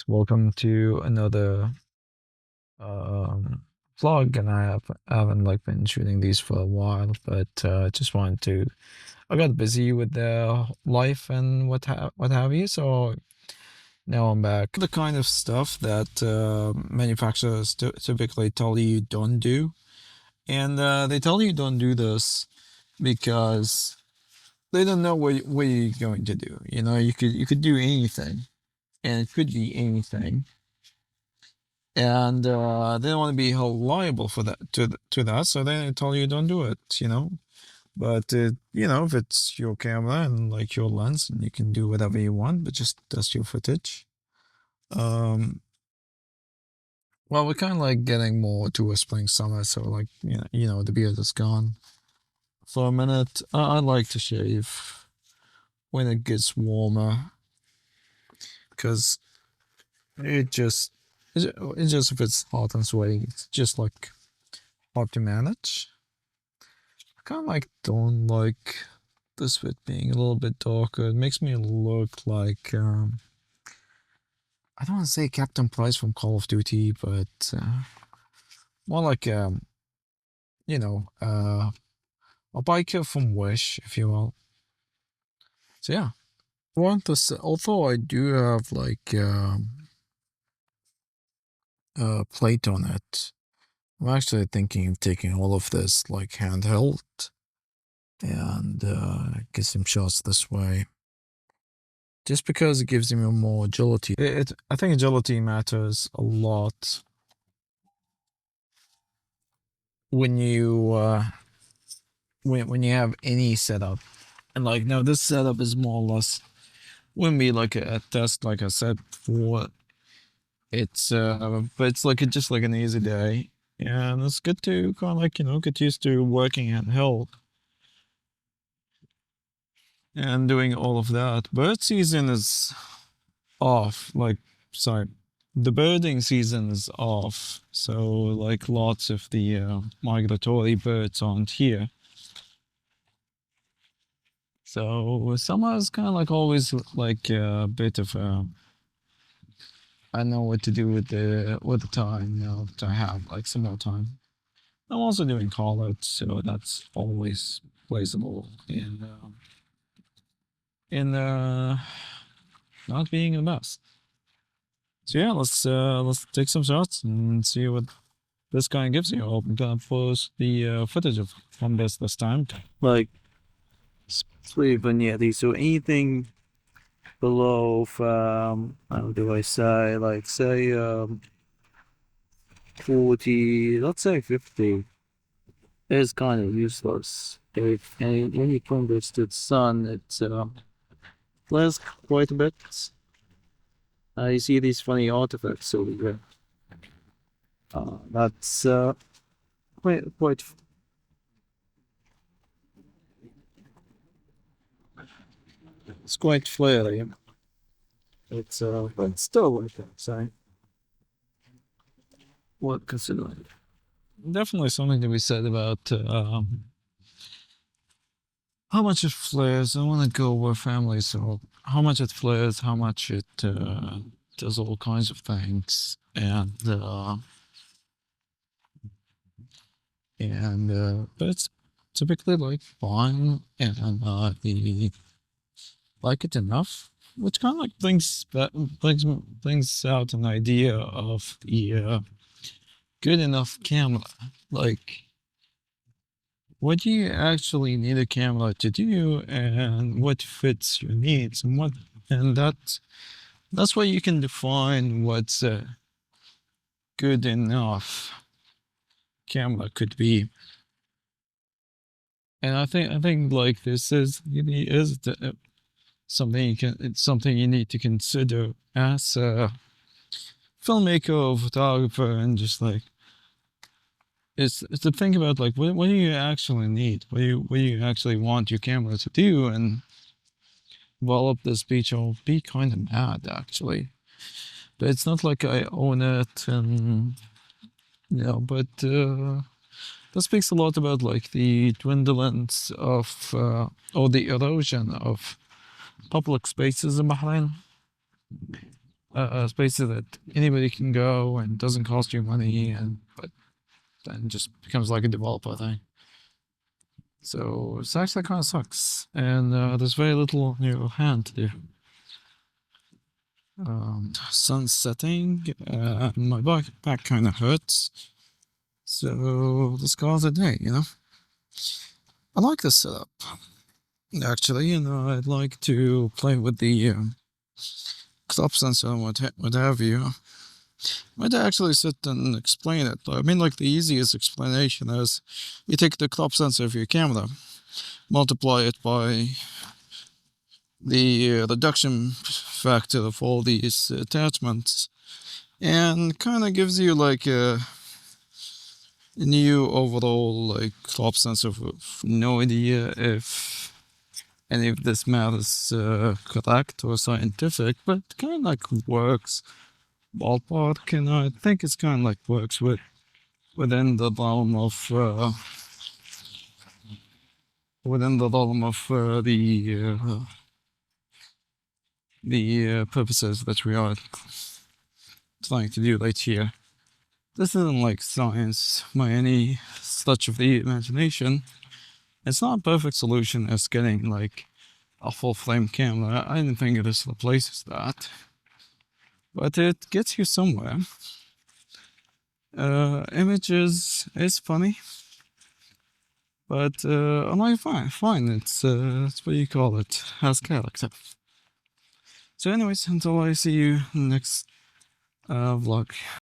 Welcome to another um, vlog, and I haven't like been shooting these for a while, but just wanted to. I got busy with the life and what have you, so now I'm back. The kind of stuff that manufacturers typically tell you don't do, and they tell you don't do this because they don't know what you're going to do. You know, you could do anything, and it could be anything and they don't want to be held liable for that to that, so they tell you don't do it, you know. But if it's your camera and like your lens, and you can do whatever you want, but just test your footage. Um, well, we're kind of like getting more to a spring summer, so like the beard is gone for a minute. I like to shave when it gets warmer because it just it just if it's hot and sweaty, it's just like hard to manage. I kind of like don't like this bit being a little bit darker. It makes me look like I don't want to say Captain Price from Call of Duty, but more like you know uh, a biker from Wish, if you will. So yeah, I want this. Although I do have like a plate on it, I'm actually thinking of taking all of this like handheld and get some shots this way. Just because it gives him more agility. I think agility matters a lot when when you have any setup. And like now this setup is more or less wouldn't be like a test like I said before. It's but it's like just like an easy day. And it's good to kind of like, get used to working handheld and doing all of that. Bird season is off. Like, sorry, the birding season is off. So, like, lots of the migratory birds aren't here. So, summer is kind of like always like a bit of a. I know what to do with the time, to have like some more time. I'm also doing college, so that's always plays a role in not being the best. So yeah, let's take some shots and see what this guy gives you. I'm gonna post the footage of from this time. Like three vignettes. So anything below how do I say, like say 40, let's say 50 is kind of useless. And when you compare to the sun, it flares quite a bit. You see these funny artifacts over here. That's quite. It's quite flary. It's but still like that. So what considering? Definitely something to be said about how much it flares. I want to go with family, so how much it flares, how much it does all kinds of things, and but it's typically like fine and the like it enough, which kind of like brings out an idea of the good enough camera. Like, what do you actually need a camera to do, and what fits your needs, and that's where you can define what's a good enough camera could be. And I think like this is really is something it's something you need to consider as a filmmaker or photographer, and just like it's to think about like what do you actually need, what do you actually want your camera to do, and develop this beach. I'll be kind of mad actually, but it's not like I own it, and but that speaks a lot about like the dwindlance of or the erosion of public spaces in Bahrain. spaces that anybody can go and doesn't cost you money, and but then just becomes like a developer thing. So it actually kind of sucks, and there's very little on your hand to do. Sun's setting, my back kind of hurts, so let's call it a day. I like this setup. Actually, I'd like to play with the crop sensor and what have you. Might actually sit and explain it. I mean, like, the easiest explanation is you take the crop sensor of your camera, multiply it by the reduction factor of all these attachments, and kind of gives you like a new overall like crop sensor. No idea if any of this math is correct or scientific, but kind of like works ballpark, and I think it's kind of like works within the realm of the purposes that we are trying to do right here. This isn't like science by any stretch of the imagination. It's not a perfect solution as getting like a full frame camera. I don't think this replaces that, but it gets you somewhere. Images is funny, but I'm like fine. It's what do you call it? Has character. So, anyways, until I see you in the next vlog.